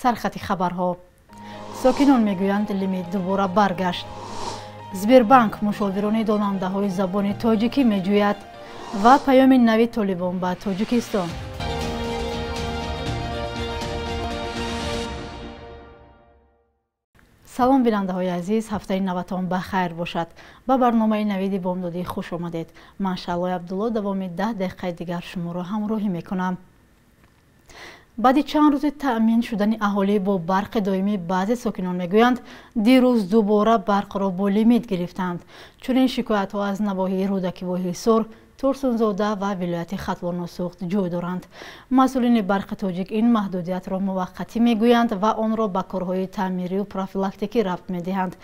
سرخط خبرها. ساکنان میگویند لیمیت دوباره برگشت. سبیربانک مشاوران داننده های زبان تاجیکی میجوید و پیام نوی طالبان به تاجیکستان. سلام بیننده های عزیز، هفته نوتان بخیر باشد. با برنامه نوید بامدادی خوش آمدید. من شعله عبدالله دوام 10 دقیقه دیگر شما را همراهی میکنم. بعد چند روز تأمین شدن اهالی با برق دائمی، بعضی ساکنان میگویند دیروز دوباره برق را با لیمیت گرفتند. چنین شکایت ها از نواحی رودکی و حصار، ترسونزاده و ولایت ختلان و سوخت جای دارند. مسئولین برق تاجیک این محدودیت را موقتی میگویند و آن را به کارهای تعمیری و پروفیلاکتیکی ربط میدهند.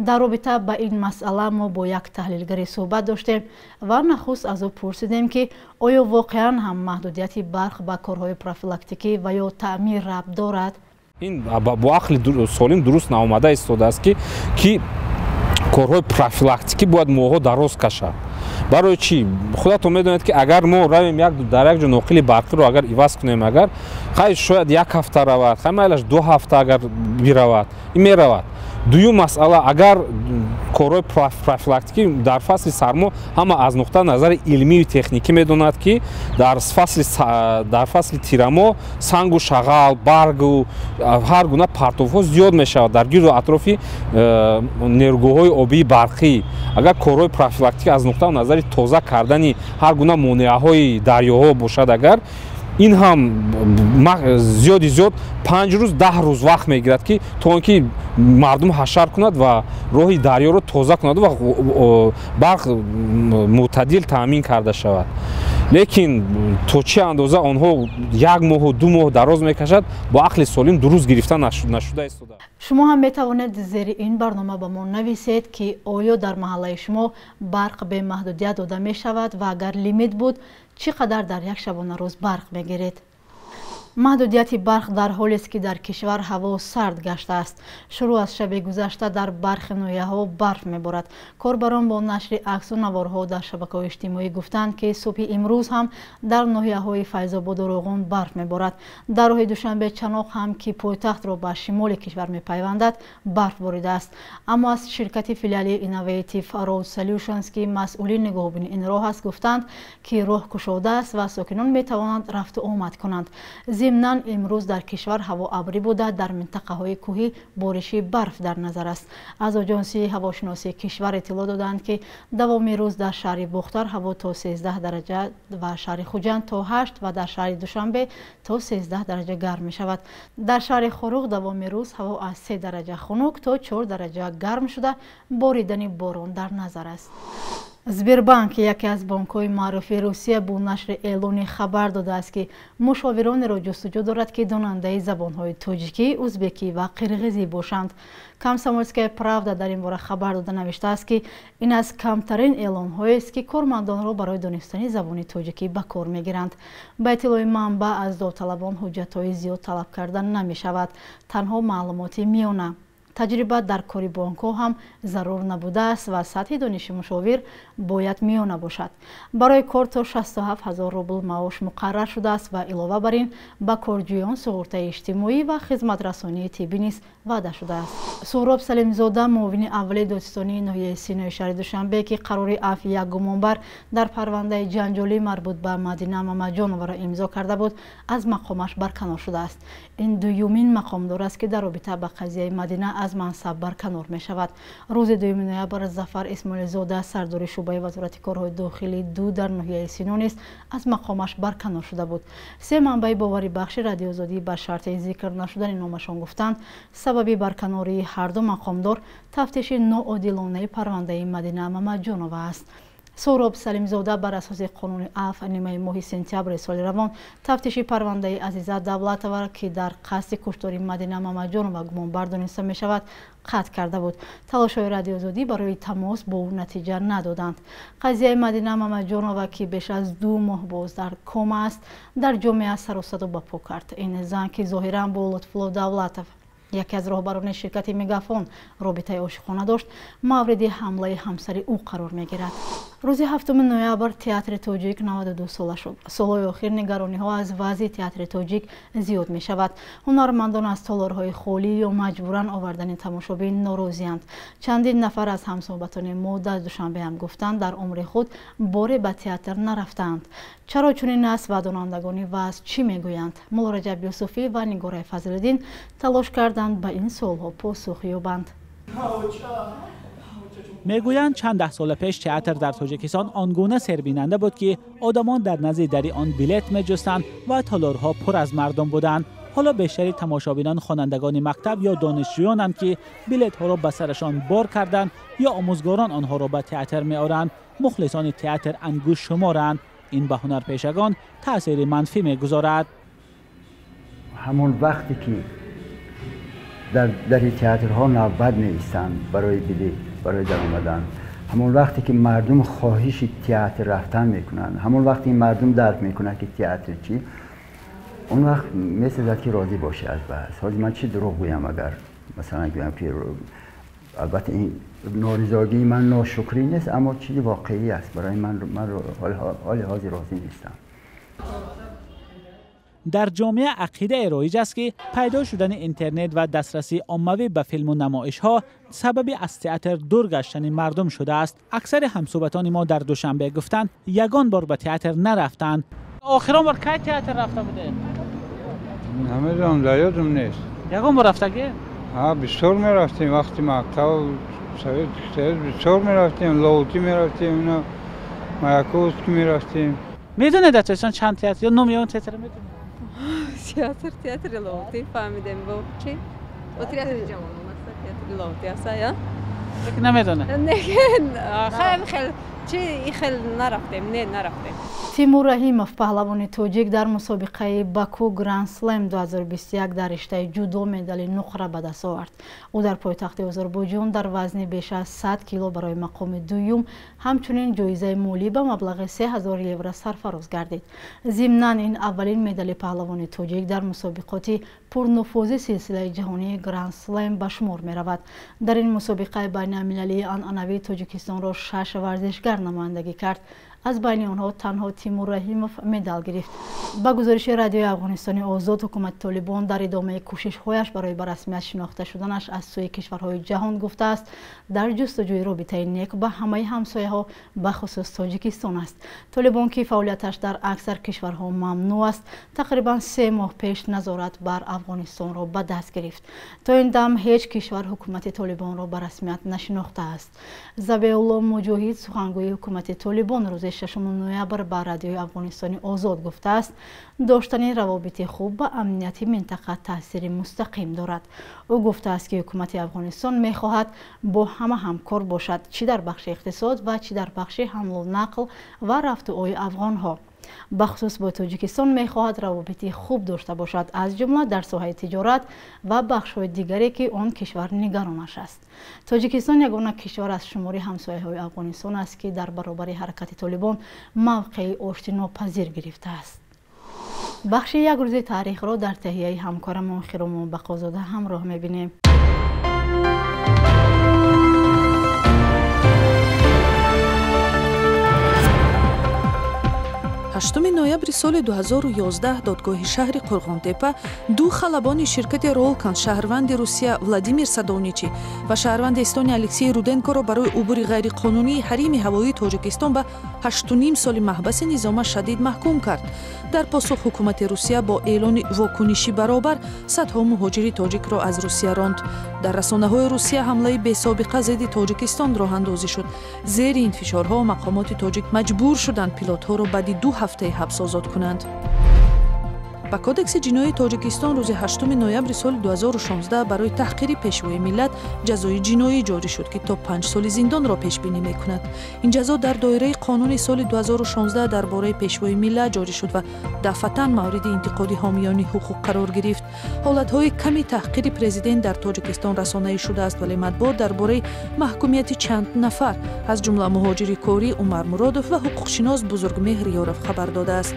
در رابطه با این مسئله ما با یک تحلیلگر صحبت داشتیم و نخست از او پرسیدیم که آیا واقعا هم محدودیت برق با کارهای پروفیلاکتیکی و یا تعمیر ربط دارد؟ این با عقل سالم درست نآمده ایستاده است که کارهای پروفیلاکتیکی باید ماها دراز کشد. برای چی؟ خودتون میدونید که اگر ما رویم در یک جا ناقل برقی رو اگر عوض کنیم، اگر خیلی شاید یک هفته رود، خیلی مایلش 2 هفته اگر برود، این میرود. دوم مسئله، اگر کارهای پروفیلاکتیکی در فصل سرما همه از نقطه نظر علمی و تکنیکی میدوند که در فصل تیرما سنگ و شغال، برگ و هر گونه پرتوها زیاد میشود در گرد و اطراف نیروگاه‌های آبی برقی. اگر کارهای پروفیلاکتیکی از نقطه نظر تازه کردن هر گونه مانعه‌های دریاها باشد، اگر این هم زیاد 5 روز 10 روز وقت میگیرد که تا اینکه مردم حشر کند و راه دریا رو تازه کند و برق معتدل تامین کرده شود. لیکن تو چه اندازه آنها 1 ماه و 2 ماه دراز میکشد، با عقل سالم درست گرفته نشده است. شما هم میتوانید زیر این برنامه به ما نویسید که آیا در محله شما برق به محدودیت داده می شود و اگر لیمیت بود چقدر در یک شبانه روز برق میگیرید؟ محدودیت برق در حالی است که در کشور هوا سرد گشته است. شروع از شب گذشته در برخی ناحیه‌ها برف میبارد. کاربران با نشر عکس و نوارها در شبکه‌های اجتماعی گفتند که صبح امروز هم در ناحیه‌های فیض‌آباد و روغن برف میبارد. در راه دوشنبه چناق هم که پایتخت را به شمال کشور میپیوندد برف باریده است. اما از شرکت فیلالی اینوویتیو رود سولوشنز که مسئولین نگهبانی این راه است گفتند که راه گشوده است و ساکنان میتوانند رفت و آمد کنند. ضمناً امروز در کشور هوا ابری بوده، در منطقه های کوهی بارشی برف در نظر است. از آژانسی هواشناسی کشور اطلاع دادند که دوام روز در شهر بختر هوا تا 13 درجه و شهر خوجند تا 8 و در شهر دوشنبه تا 13 درجه گرم می شود. در شهر خروق دوام روز هوا از 3 درجه خنک تا 4 درجه گرم شده، باریدن باران در نظر است. سبیربانک یکی از بانک‌های معروف روسیه با نشر اعلانی خبر داده است که مشاوران را جستجو دارد که داننده زبان‌های تاجیکی، ازبکی و قرغیزی باشند. کامسомольская правда در این باره خبر داده نوشته است که این از کمترین اعلان‌هایی است که کارمندان را برای دانستن زبان تاجیکی به کار می‌گیرند. به اطلاع منبع از داوطلبان حجت‌های زیاد طلب کردن نمی‌شود، تنها معلومات میانه. تجربه در کاری بانک‌ها هم ضرور نبوده است و سطح دانش مشاور باید میانه باشد. برای کار تا 67,000 روبل معاش مقرر شده است و علاوه بر این به کارجویان سئورت اجتماعی و خدمت رسانی طبی نیز وعده شده است. سهراب سلیمزاده، معاون اول دادستانی ناحیه سینای شهر دوشنبه که قرار عفو یک گمانبر در پرونده جنجالی مربوط به مدینه ممجانова را امضا کرده بود، از مقامش برکنار شده است. این دومین مقامدار است که در رابطه با قضیه مدینه از منصب برکنار می شود. روز 2 نوامبر ظفر اسماعیل زاده، سردار شعبه وزارت کارهای داخلی 2 در ناحیه سینو نیز از مقامش برکنار شده بود. 3 منبع باوری بخش رادیو آزادی به شرط ذکر نشدن نامشان گفتند سبب برکناری هر دو مقامدار تفتیش ناعادلانه پرونده مدینه ممجانова است. سهراب سلیمزاده بر اساس قانون عفو نیمه ماه سپتامبر سال روان تفتیش پرونده عزیزه دولتова که در قصد کشتاری مدینه ممجانова گمانبر دانسته می شود قطع کرده بود. تلاش‌های رادیو آزادی برای تماس با او نتیجه ندادند. قضیه مدینه ممجانова که بیش از 2 ماه باز در کما است در جامعه سر و صدا برپا کرد. این زن که ظاهراً با لطفالله دولتov یکی از راهبران شرکت مگافون رابطه عاشقانه داشت، مورد حمله همسر او قرار می گیرد. روز 7 نوامبر تئاتر تاجیک 92 ساله شد. سالهای اخیر نگرانی‌ها از وضع تئاتر تاجیک زیاد می شود. هنرمندان از تالارهای خالی یا مجبورن آوردن تماشابین ناراضی‌اند. چندین نفر از همصحبتان ما در دوشنبه هم گفتند در عمر خود بار به تئاتر نرفتند. چرا چنین است و دانندگان وضع چی میگویند؟ مولا رجب یوسفی و نگاره فضل‌الدین تلاش کردند به این سوالها پاسخ یابند. میگویند چند ده سال پیش تئاتر در تاجیکستان آنگونه سربیننده بود که آدمان در نزد دری آن بلیت می‌جستند و تالارها پر از مردم بودند. حالا بیشتری تماشابینان خوانندگان مکتب یا دانشجویانند که بلیت‌ها را به سرشان بار کردند یا آموزگاران آنها را به تئاتر می‌آورند. مخلصان تئاتر انگوش شمارند. این به هنرپیشگان تأثیر منفی می‌گذارد. همون وقتی که در تئاترها نوبت نیستند برای بلیت، برای در آمدن، همون وقتی که مردم خواهش تئاتر رفتن میکنن، همون وقتی مردم درک میکنن که تئاتر چی، اون وقت میسازد که راضی باشه از بحث. حالا من چی دروغ گویم اگر مثلا گویم که البته این نارضایتی من ناشکری نیست، اما چیزی واقعی است. برای من حال حاضر راضی نیستم. در جامعه عقیده رایج است که پیدا شدن اینترنت و دسترسی عمومی به فیلم و نمایش ها سبب از تئاتر دور گشتن مردم شده است. اکثر همصحبتان ما در دوشنبه گفتند یگان بار به تئاتر نرفتند. آخرین بار کی تئاتر رفته بوده؟ نمیدونم، یادم نیست. یگان بار رفتگی؟ ها، بسیار میرفتیم. وقتی مکتب بسیار میرفتیم، لاوتی میرفتیم، اینا مایاکوفسکی میرفتیم. میدونه در تهران چند تئاتر یا نام اون تئاتر میدونه؟ تئاتر لاوتی فهمیدم با چی؟ با تئاتر جوان مثلا تئاتر لاوتی است یا؟ فکر نمیدونه. نه خیلی چی خیلی نرفتیم. تیمور رحیمов پهلوان تاجیک در مسابقه باکو گراند سلم 2021 در رشته جودو مدال نقره به دست آورد. او در پایتخت آذربایجان در وزن بیش از 100 کیلو برای مقام دوم همچنین جایزه مالی به مبلغ 3000 یورو سرفراز گردید. ضمناً این اولین مدال پهلوان تاجیک در مسابقات پرنفوذ سلسله جهانی گراند سلم به شمار می رود. در این مسابقه بین المللی عنعنوی تاجیکستان را 6 ورزشگر نمایندگی کرد. از بین آنها تنها تیمور رحیمов مدال گرفت. با گزارش رادیوی افغانستان آزاد، حکومت طالبان در ادامه کوشش‌هایش برای به رسمیت شناخته شدنش از سوی کشورهای جهان گفته است در جستجوی رابطه نیک با همه همسایه‌ها به خصوص تاجیکستان است. طالبان که فعالیتش در اکثر کشورها ممنوع است، تقریبا 3 ماه پیش نظارت بر افغانستان را به دست گرفت. تا این دم هیچ کشور حکومت طالبان را به رسمیت نشناخته است. ذبیح الله مجاهد سخنگوی حکومت طالبان روز 6 نوامبر به رادیوی افغانستان آزاد گفته است داشتن روابط خوب با امنیت منطقه تاثیر مستقیم دارد. او گفته است که حکومت افغانستان می‌خواهد با همه همکار باشد، چی در بخش اقتصاد و چی در بخش حمل و نقل و رفت و آی افغان‌ها. بخصوص با تاجیکستان می‌خواهد روابط خوب داشته باشد، از جمله در ساحه تجارت و بخش‌های دیگری که آن کشور نگرانش است. تاجیکستان یگانه کشور از شمار همسایه‌های افغانستان است که در برابر حرکت طالبان موقع آشتیناپذیر گرفته است. بخش یک روز تاریخ را در تهیه همکارم خیرام بقازاده همراه می‌بینیم. 8 ноябри соли 2011 додгоҳи шаҳри Қурғонтепа ду халабони ширкати Ролкан шаҳрванди Русия Владимир Садовничи ва шаҳрванди Эстония Алексей Руденкоро барои убури ғайриқонунии ҳарими ҳавоии Тоҷикистон ба 8.5 соли маҳбаси низома шадид маҳкум кард. дар посух ҳукумати Русия бо эълони вокуниши баробар садҳо муҳоҷири тоҷикро аз Русия ронд. дар расонаҳои Русия ҳамлаи бесобиқа зидди Тоҷикистон роҳандозӣ шуд. зери ин фишорҳо мақомоти тоҷик маҷбур шуданд пилотҳоро баъди 2 ҳафтаи ҳабс озод кунанд. ба кодекси ҷиноии Тоҷикистон рӯзи 8 ноябри соли 2016 барои таҳқири пешвои миллат ҷазои ҷиноӣ ҷорӣ шуд ки то 5 соли зиндонро пешбинӣ мекунад. ин ҷазо дар доираи қонуни соли 2016 дар бораи пешвои миллат ҷорӣ шуд ва дафъатан мавриди интиқоди ҳомиёни ҳуқуқ қарор гирифт. ҳолатҳои ками таҳқири президент дар Тоҷикистон расонаӣ шудааст, вале матбуот дар бораи маҳкумияти чанд нафар аз ҷумла муҳоҷири корӣ Умар Муродов ва ҳуқуқшинос Бузургмеҳр Ёров хабар додааст.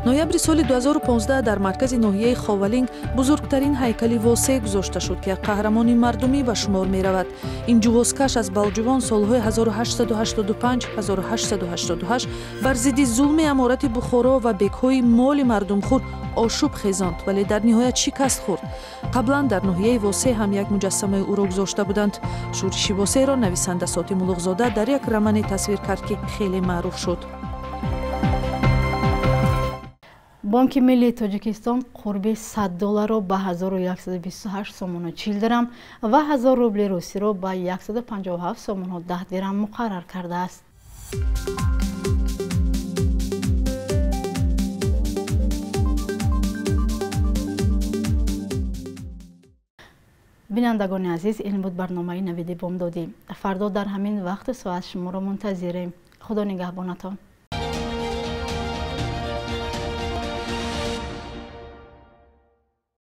ноябри соли 2015 дар маркази ноҳияи Ховалинг бузургтарин ҳайкали восеъ гузошта шуд ки қаҳрамони мардумӣ ба шумор меравад. ин ҷувозкаш аз балҷувон солҳои 1885-1888 бар зидди зулми аморати Бухоро ва бекҳои моли мардумхӯр ошӯб хезонд, вале дар ниҳоят шикаст хӯрд. қаблан дар ноҳияи восеъ ҳам як муҷассамаи ӯро гузошта буданд. шӯриши восеъро нависанда Сотим Улуғзода дар як романе тасвир кард ки хеле маъруф шуд. бонки миллии Тоҷикистон қурби $100 ба 1128 сомону 40 дирам ва 1000 рубли русиро ба 157 сомону 10 дирам муқаррар кардааст. бинандагони азиз, ин буд барномаи навиди бомдодӣ. фардо дар ҳамин вақти соат шуморо мунтазирем. худо нигаҳбонатон.